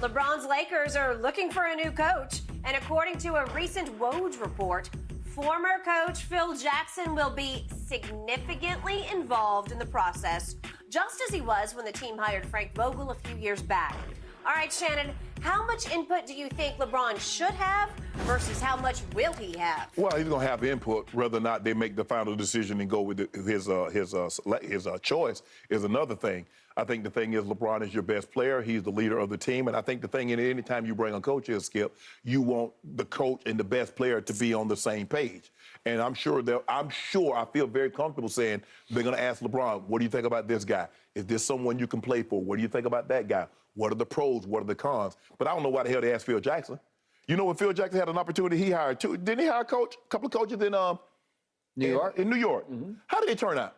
LeBron's Lakers are looking for a new coach, and according to a recent Woj report, former coach Phil Jackson will be significantly involved in the process, just as he was when the team hired Frank Vogel a few years back. All right, Shannon, how much input do you think LeBron should have versus how much will he have? Well, he's going to have input. Whether or not they make the final decision and go with his choice is another thing. I think the thing is LeBron is your best player. He's the leader of the team. And I think the thing is anytime you bring a coach in, Skip, you want the coach and the best player to be on the same page. And I feel very comfortable saying they're going to ask LeBron, what do you think about this guy? Is this someone you can play for? What do you think about that guy? What are the pros? What are the cons? But I don't know why the hell they asked Phil Jackson. You know, when Phil Jackson had an opportunity, he hired two. Didn't he hire a couple of coaches in New York? In New York. Mm-hmm. How did they turn out?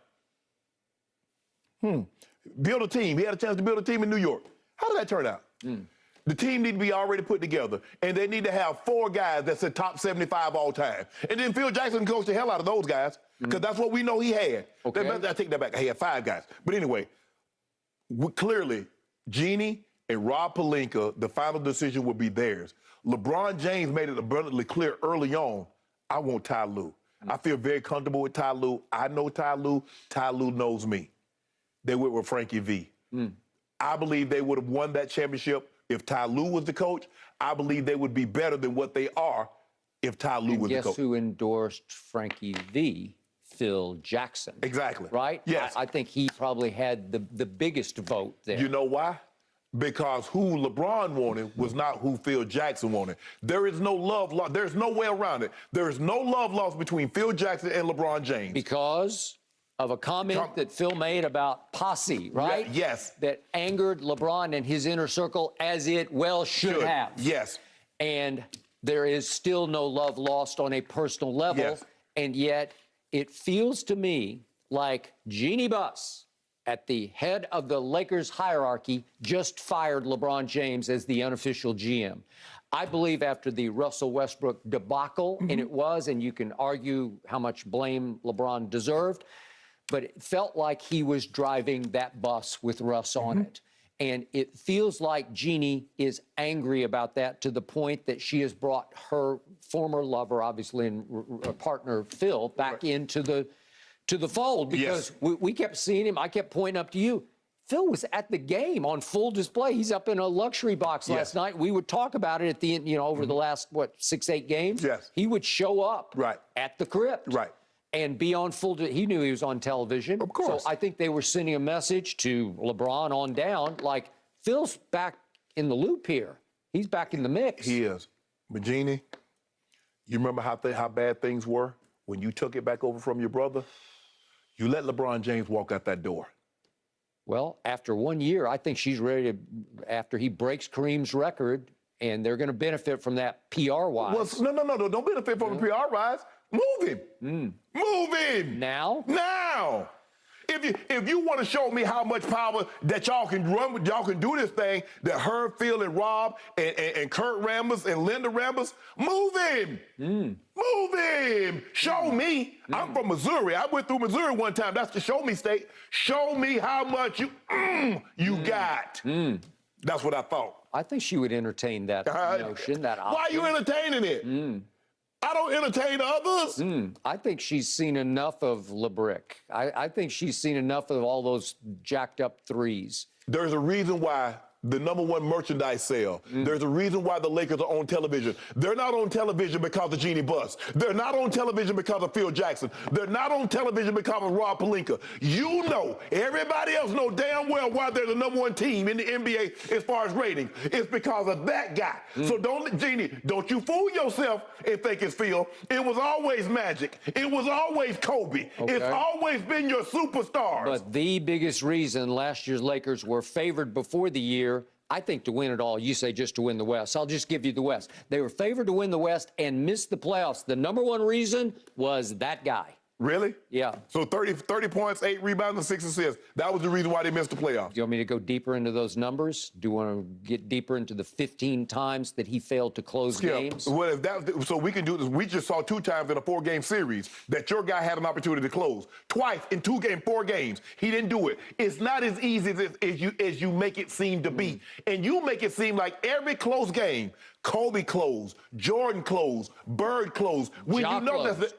Build a team. He had a chance to build a team in New York. How did that turn out? The team need to be already put together, and they need to have 4 guys that's in top 75 all time. And then Phil Jackson coached the hell out of those guys because that's what we know he had. Okay. I take that back. He had 5 guys. But anyway, clearly, Jeannie and Rob Pelinka, the final decision will be theirs. LeBron James made it abundantly clear early on, I want Ty Lue. I feel very comfortable with Ty Lue. I know Ty Lue. Ty Lue knows me. They went with Frankie V. I believe they would have won that championship if Ty Lue was the coach. I believe they would be better than what they are if Ty Lue was the coach. Guess who endorsed Frankie V? Phil Jackson. Exactly. Right? Yes. I think he probably had the biggest vote there. You know why? Because who LeBron wanted was not who Phil Jackson wanted. There is no love lost. There's no way around it. There is no love lost between Phil Jackson and LeBron James. Because of a comment that Phil made about posse, right? Yes. That angered LeBron and his inner circle, as it well should have. Yes. And there is still no love lost on a personal level. Yes. And yet it feels to me like Jeannie Buss, at the head of the Lakers hierarchy, just fired LeBron James as the unofficial GM. I believe after the Russell Westbrook debacle, and it was, and you can argue how much blame LeBron deserved, but it felt like he was driving that bus with Russ on it. And it feels like Jeannie is angry about that to the point that she has brought her former lover, obviously, and partner Phil, back into the fold, because we kept seeing him. I kept pointing up to you. Phil was at the game on full display. He's up in a luxury box last night. We would talk about it at the end, you know, over the last, 6, 8 games? Yes. He would show up at the crypt. Right. And be on he knew he was on television. Of course. So I think they were sending a message to LeBron on down, like, Phil's back in the loop here. He's back in the mix. He is. But Jeannie, you remember how bad things were when you took it back over from your brother? You let LeBron James walk out that door. Well, after 1 year, I think she's ready to, after he breaks Kareem's record, and they're going to benefit from that PR-wise. Well, no. Don't benefit from the PR-wise. Move him. Move him. Now? Now. If you want to show me how much power that y'all can run, y'all can do this thing, that her, Phil, and Rob, and Kurt Rambis, and Linda Rambis, move him. Move him. Show me. I'm from Missouri. I went through Missouri one time. That's the show me state. Show me how much you got. That's what I thought. I think she would entertain that notion, that option. Why are you entertaining it? I don't entertain others. I think she's seen enough of LeBrick. I think she's seen enough of all those jacked up threes. There's a reason why the #1 merchandise sale. There's a reason why the Lakers are on television. They're not on television because of Jeannie Buss. They're not on television because of Phil Jackson. They're not on television because of Rob Pelinka. You know, everybody else know damn well why they're the #1 team in the NBA as far as ratings. It's because of that guy. So Jeannie, don't you fool yourself and think it's Phil. It was always Magic. It was always Kobe. It's always been your superstars. But the biggest reason last year's Lakers were favored before the year, I think, to win it all. You say just to win the West. I'll just give you the West. They were favored to win the West and missed the playoffs. The #1 reason was that guy. Really? Yeah. So 30 points, 8 rebounds, and 6 assists. That was the reason why they missed the playoffs. Do you want me to go deeper into those numbers? Do you want to get deeper into the 15 times that he failed to close games? Well, if that, so we can do this. We just saw 2 times in a 4-game series that your guy had an opportunity to close. Twice in 4 games. He didn't do it. It's not as easy as you make it seem to be. And you make it seem like every close game, Kobe closed, Jordan closed, Bird closed. When you know that's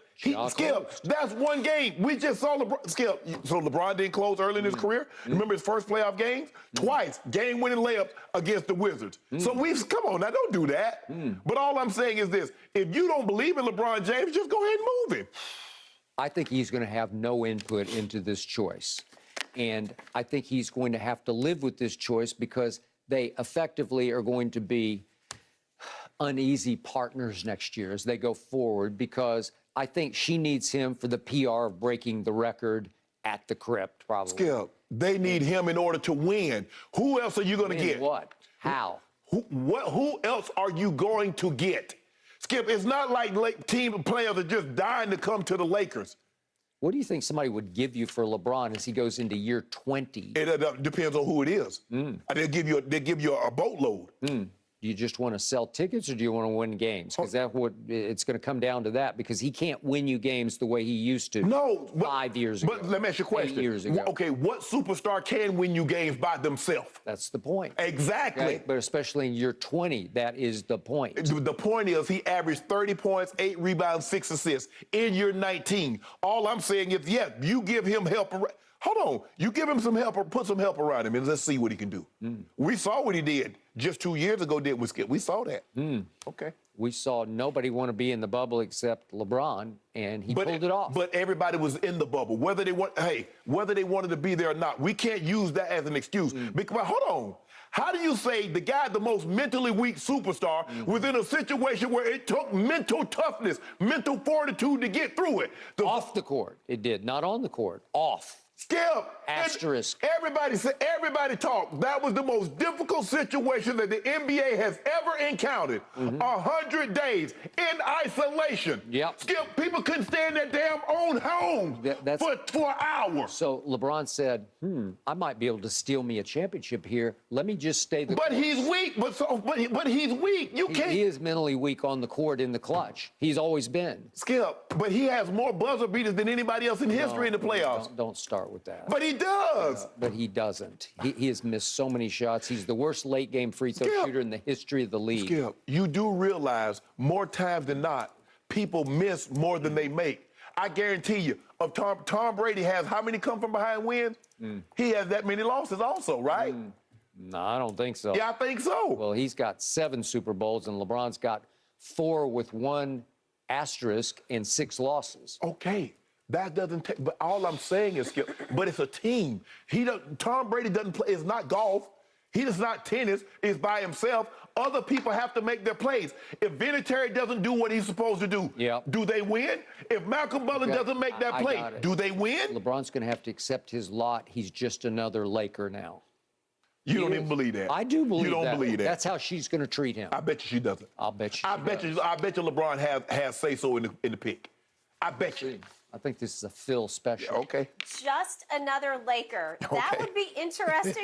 Skip, that's 1 game. We just saw LeBron. Skip, so LeBron didn't close early in his career. Remember his first playoff games? Twice, game-winning layups against the Wizards. So come on, now don't do that. But all I'm saying is this: if you don't believe in LeBron James, just go ahead and move him. I think he's going to have no input into this choice, and I think he's going to have to live with this choice because they effectively are going to be uneasy partners next year as they go forward, because I think she needs him for the PR of breaking the record at the crypt, probably. Skip, they need him in order to win. Who else are you going to get? What? How? Who else are you going to get? Skip, it's not like team players are just dying to come to the Lakers. What do you think somebody would give you for LeBron as he goes into year 20? It depends on who it is. They'll give you a boatload. Do you just want to sell tickets, or do you want to win games? Because that's what it's going to come down to, that, because he can't win you games the way he used to. No, 5 years ago. But let me ask you a question. 8 years ago. Okay, what superstar can win you games by themselves? That's the point. Exactly. Okay? But especially in year 20, that is the point. The point is he averaged 30 points, 8 rebounds, 6 assists in year 19. All I'm saying is, yes, you give him help. Hold on. You give him some help, or put some help around him, and let's see what he can do. We saw what he did just 2 years ago, didn't we, Skip? We saw that. Okay. We saw nobody want to be in the bubble except LeBron, and he pulled it off. But everybody was in the bubble, whether they wanted to be there or not. We can't use that as an excuse. Because, hold on. How do you say the guy, the most mentally weak superstar, was in a situation where it took mental toughness, mental fortitude to get through it? Off the court, it did. Not on the court. Off. Skip. Asterisk. Everybody talked. That was the most difficult situation that the NBA has ever encountered. 100 days in isolation. Yep. Skip, people couldn't stay in their damn own homes for an hour. So LeBron said, I might be able to steal me a championship here. Let me just stay the course. But he's weak. But he's weak. You can't. He is mentally weak on the court in the clutch. He's always been. Skip, but he has more buzzer beaters than anybody else in history in the playoffs. Don't start with that. But he does. But he doesn't. He has missed so many shots. He's the worst late game free throw shooter in the history of the league. Skip, you do realize more times than not, people miss more than they make. I guarantee you, Tom Brady has how many come from behind wins? He has that many losses also, right? No, I don't think so. Yeah, I think so. Well, he's got 7 Super Bowls, and LeBron's got 4 with 1 asterisk and 6 losses. Okay. That doesn't take, but all I'm saying is, Skip, but it's a team. Tom Brady doesn't play, it's not golf. It's not tennis, it's by himself. Other people have to make their plays. If Vinatieri doesn't do what he's supposed to do, do they win? If Malcolm Butler doesn't make that play, do they win? LeBron's going to have to accept his lot. He's just another Laker now. You don't even believe that. I do believe that. You don't believe that. That's how she's going to treat him. I bet you she doesn't. I'll bet you I bet you LeBron has say-so in the pick. I bet you. I think this is a Phil special. Yeah, okay. Just another Laker. That would be interesting.